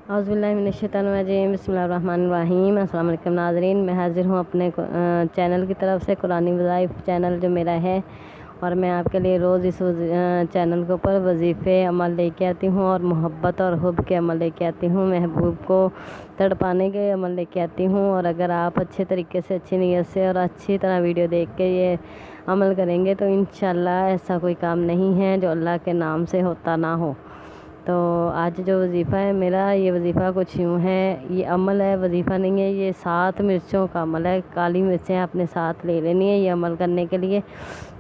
اعوذ باللہ من الشیطان الرجیم، بسم اللہ الرحمن الرحیم۔ السلام علیکم ناظرین، میں حاضر ہوں اپنے چینل کی طرف سے، قرآنی وظائف چینل جو میرا ہے، اور میں آپ کے لیے روز اس چینل کے اوپر وظیفے عمل لے کے آتی ہوں اور محبت اور حب کے عمل لے کے آتی ہوں، محبوب کو تڑپانے کے عمل لے کے آتی ہوں۔ اور اگر آپ اچھے طریقے سے، اچھی نیت سے اور اچھی طرح ویڈیو دیکھ کے یہ عمل کریں گے تو انشاءاللہ ایسا کوئی کام نہیں ہے جو اللہ کے نام سے ہوتا نہ ہو۔ تو آج جو وظیفہ ہے میرا، یہ وظیفہ کچھ یوں ہے، یہ عمل ہے، وظیفہ نہیں ہے، یہ 7 مرچوں کا عمل ہے۔ کالی مرچیں آپ نے ساتھ لے لینی ہے یہ عمل کرنے کے لیے۔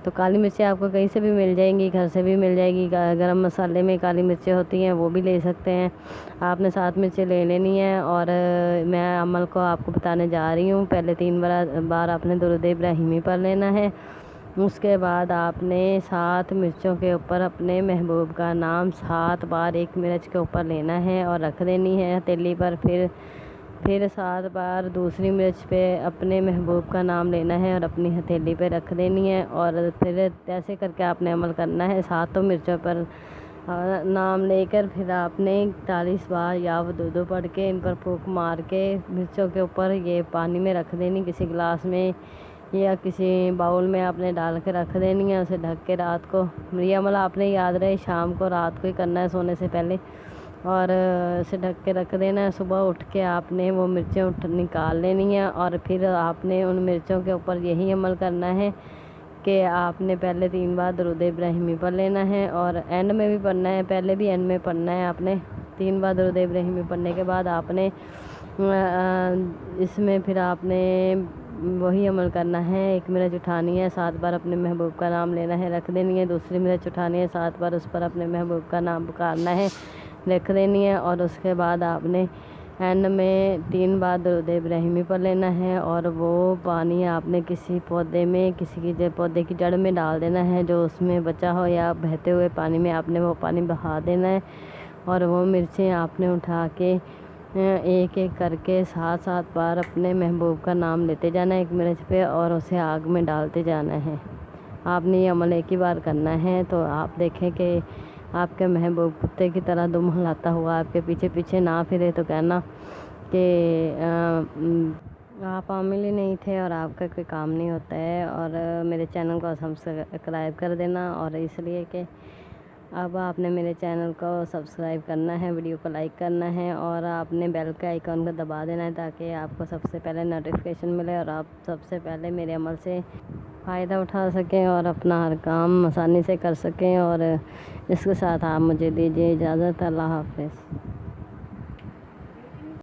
تو کالی مرچیں آپ کو کہیں سے بھی مل جائیں گی، گھر سے بھی مل جائے گی، گرم مسالے میں کالی مرچیں ہوتی ہیں وہ بھی لے سکتے ہیں۔ آپ نے 7 مرچیں لے لینی ہیں، اور میں عمل کو آپ کو بتانے جا رہی ہوں۔ پہلے 3 بار آپ نے درود ابراہیمی پڑھ لینا ہے۔ اس کے بعد آپ نے 7 مرچوں کے اوپر اپنے محبوب کا نام 7 بار ایک مرچ کے اوپر لینا ہے اور رکھ دینی ہے ہتھیلی پر۔ پھر 7 بار دوسری مرچ پہ اپنے محبوب کا نام لینا ہے اور اپنی ہتھیلی پہ رکھ دینی ہے، اور پھر ایسے کر کے آپ نے عمل کرنا ہے 7 مرچوں پر نام لے کر۔ پھر آپ نے 41 بار یا ودودو پڑھ کے ان پر پھونک مار کے مرچوں کے اوپر یہ پانی میں رکھ دینی، کسی گلاس میں یا کسی باؤل میں آپ نے ڈال کے رکھ دینی ہے، اسے ڈھک کے رات کو۔ یہ عمل آپ نے یاد رہے شام کو، رات کو ہی کرنا ہے سونے سے پہلے، اور اسے ڈھک کے رکھ دینا ہے۔ صبح اٹھ کے آپ نے وہ مرچیں نکال لینی ہیں، اور پھر آپ نے ان مرچوں کے اوپر یہی عمل کرنا ہے کہ آپ نے پہلے 3 بار درود ابراہیمی پڑھ لینا ہے، اور اینڈ میں بھی پڑھنا ہے، پہلے بھی اینڈ میں پڑھنا ہے۔ آپ نے 3 بار درود ابراہیمی پڑھنے کے بعد آپ نے اس میں پھر آپ نے وہی عمل کرنا ہے، ایک مرچ اٹھانی ہے، 7 بار اپنے محبوب کا نام لینا ہے، رکھ دینی ہے۔ دوسری مرچ اٹھانی ہے، 7 بار اس پر اپنے محبوب کا نام پکارنا ہے، رکھ دینی ہے، اور اس کے بعد آپ نے اینڈ میں 3 بار درود ابراہیمی پڑھ لینا ہے، اور وہ پانی آپ نے کسی پودے میں، کسی کی پودے کی جڑ میں ڈال دینا ہے جو اس میں بچا ہو، یا بہتے ہوئے پانی میں آپ نے وہ پانی بہا دینا ہے، اور وہ مرچیں آپ نے اٹھا کے ایک ایک کر کے 7 بار اپنے محبوب کا نام لیتے جانا ہے ایک مرچ پہ، اور اسے آگ میں ڈالتے جانا ہے۔ آپ نے یہ عمل ایک ہی بار کرنا ہے، تو آپ دیکھیں کہ آپ کے محبوب کتے کی طرح دم ہلاتا ہوا آپ کے پیچھے پیچھے نہ پھرے، تو کہنا کہ آپ عامل ہی نہیں تھے اور آپ کا کوئی کام نہیں ہوتا ہے۔ اور میرے چینل کو سبسکرائب کر دینا، اور اس لیے کہ اب آپ نے میرے چینل کو سبسکرائب کرنا ہے، ویڈیو کو لائک کرنا ہے، اور آپ نے بیل کے آئیکن کو دبا دینا ہے تاکہ آپ کو سب سے پہلے نوٹیفیکیشن ملے اور آپ سب سے پہلے میرے عمل سے فائدہ اٹھا سکیں اور اپنا ہر کام آسانی سے کر سکیں۔ اور اس کے ساتھ آپ مجھے دیجیے اجازت۔ اللہ حافظ۔